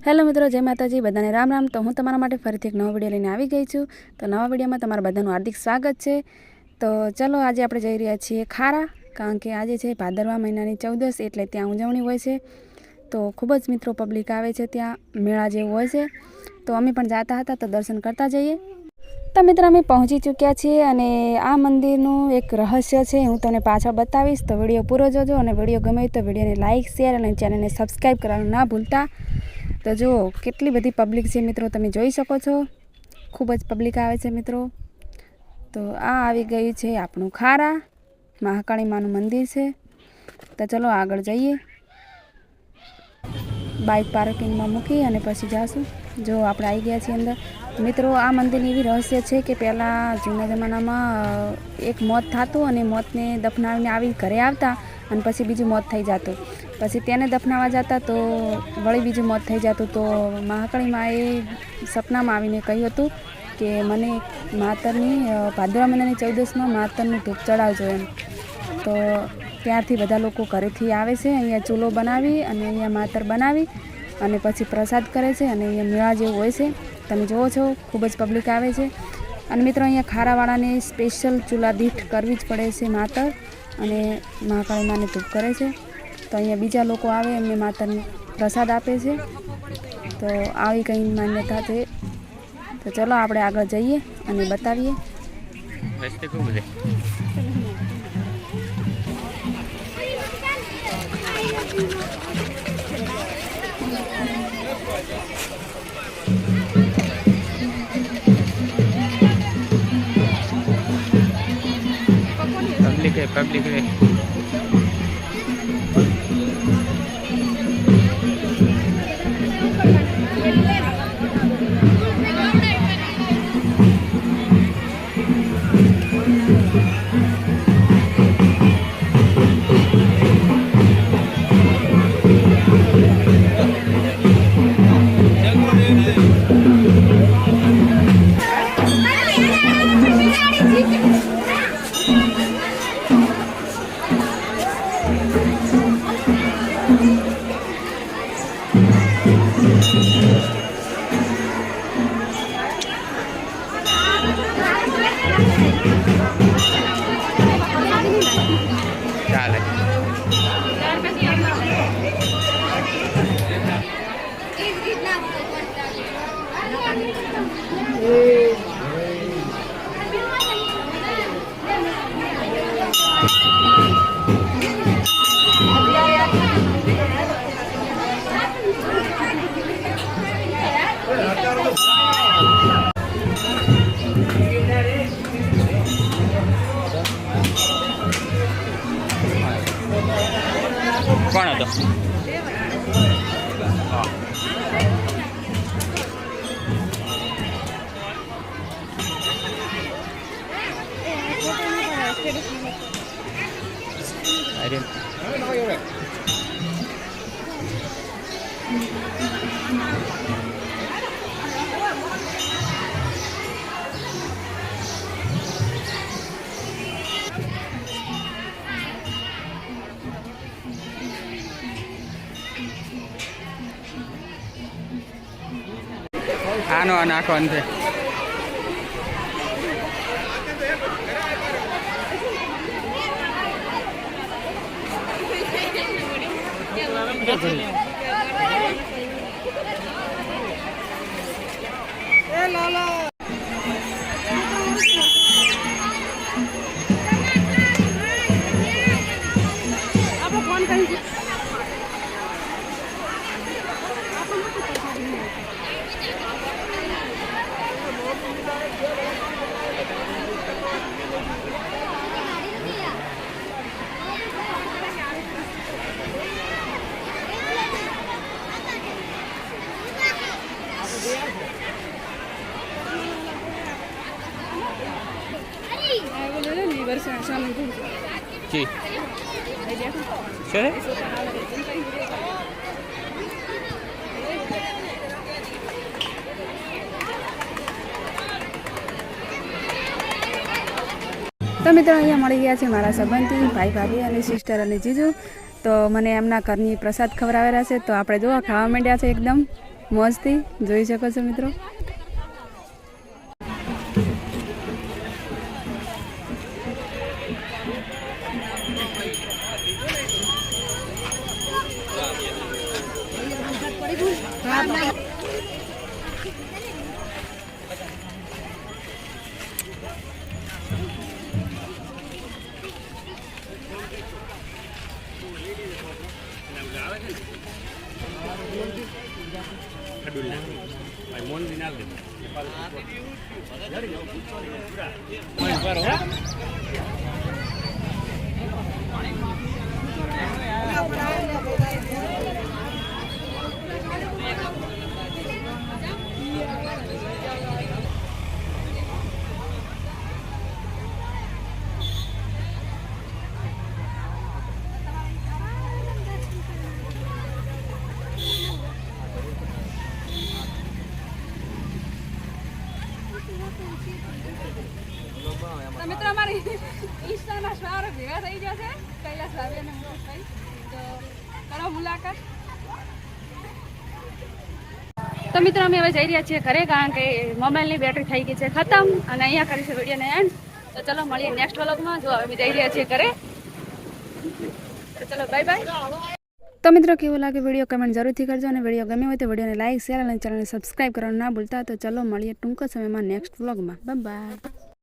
Hello મિત્રો, જય માતાજી, બધાને રામ રામ। તો હું તમારા માટે ફરીથી એક નવો વિડીયો લઈને આવી ગઈ છું। તો નવા વિડીયોમાં તમારા બધાનું હાર્દિક સ્વાગત છે। તો ચલો, આજે આપણે જઈ રહ્યા છીએ ખારા, કારણ કે આજે છે ભાદરવા મહિનાની 14th, એટલે ત્યાં ઉજવણી હોય છે। તો ખૂબ જ મિત્રો પબ્લિક આવે છે, ત્યાં મેળા જેવું હોય છે। તો અમે પણ જતા હતા, તો દર્શન કરતા જઈએ। તો મિત્રો અમે પહોંચી ચૂક્યા છીએ, અને આ મંદિરનું એક રહસ્ય છે, હું તમને પાછળ બતાવીશ। તો વિડીયો પૂરો જોજો, અને વિડીયો ગમે તો વિડીયોને લાઇક, શેર અને ચેનલને સબસ્ક્રાઈબ કરવાનું ના ભૂલતા। તો જુઓ કેટલી બધી પબ્લિક છે મિત્રો, તમે જોઈ શકો છો, ખૂબ જ પબ્લિક આવે છે મિત્રો। તો આ આવી ગયું છે આપણું ખારા, મહાકાળી માનું મંદિર છે। તો ચલો આગળ જઈએ, બાઇક પાર્કિંગમાં મૂકી અને પછી જાશું। જો આપણે આવી ગયા છીએ અંદર। મિત્રો, આ મંદિરની એવી રહસ્ય છે કે પહેલાં જૂના જમાનામાં એક મોત થતું, અને મોતને દફનાવીને આવી ઘરે આવતા, અને પછી બીજું મોત થઈ જતું। પછી તેને દફનાવા જતા તો વળી બીજું મોત થઈ જતું। તો મહાકાળી માએ સપનામાં આવીને કહ્યું હતું કે મને માતરની ભાદરવા મહિનાની 14th માતરનું ધૂપ ચડાવજો એમ। તો ત્યારથી બધા લોકો ઘરેથી આવે છે, અહીંયા ચૂલો બનાવી અને અહીંયા માતર બનાવી અને પછી પ્રસાદ કરે છે, અને અહીંયા મેળા જેવું હોય છે। તમે જુઓ છો, ખૂબ જ પબ્લિક આવે છે। અને મિત્રો, અહીંયા ખારાવાળાને સ્પેશિયલ ચૂલા દીઠ કરવી જ પડે છે માતર, અને મહાકાળી માને ધૂપ કરે છે। તો અહીંયા બીજા લોકો આવે, એમને માતાને પ્રસાદ આપે છે। તો આવી કંઈ માન્યતા છે। તો ચલો આપણે આગળ જઈએ અને બતાવીએ। पब्लिक है कौन હતો? આનો નાખવાનું છે। जी सर તો મિત્રો, અહીંયા મળી ગયા છે મારા સંબંધી, ભાઈ ભાભી અને સિસ્ટર અને જીજુ। તો મને એમના ઘરની પ્રસાદ ખવડાવેલા છે। તો આપણે જોવા ખાવા માંડ્યા છે એકદમ। મોજથી જોઈ શકો છો મિત્રો. મિત્રો અમારી ઈષ્ટાના સ્વારો ભેગા થઈ ગયા છે કૈલાસ ભાભી અને મુકેશભાઈ, તો કરો મુલાકાત. તો મિત્રો અમે હવે જઈ રહ્યા છીએ ઘરે, કારણ કે મોબાઈલની બેટરી થઈ ગઈ છે ખતમ, અને અહીંયા કરીશું વિડીયોને એન્ડ. તો ચલો મળીએ નેક્સ્ટ વ્લોગમાં. જો અમે જઈ રહ્યા છીએ ઘરે, તો ચલો બાય બાય. તો મિત્રો કેવો લાગે વિડીયો કમેન્ટ જરૂરથી કરજો, અને વિડીયો ગમે હોય તો વિડીયોને લાઈક શેર અને ચેનલને સબસ્ક્રાઈબ કરવાનું ના ભૂલતા. તો ચલો મળીએ ટૂંક સમયમાં નેક્સ્ટ વ્લોગમાં. Bye bye.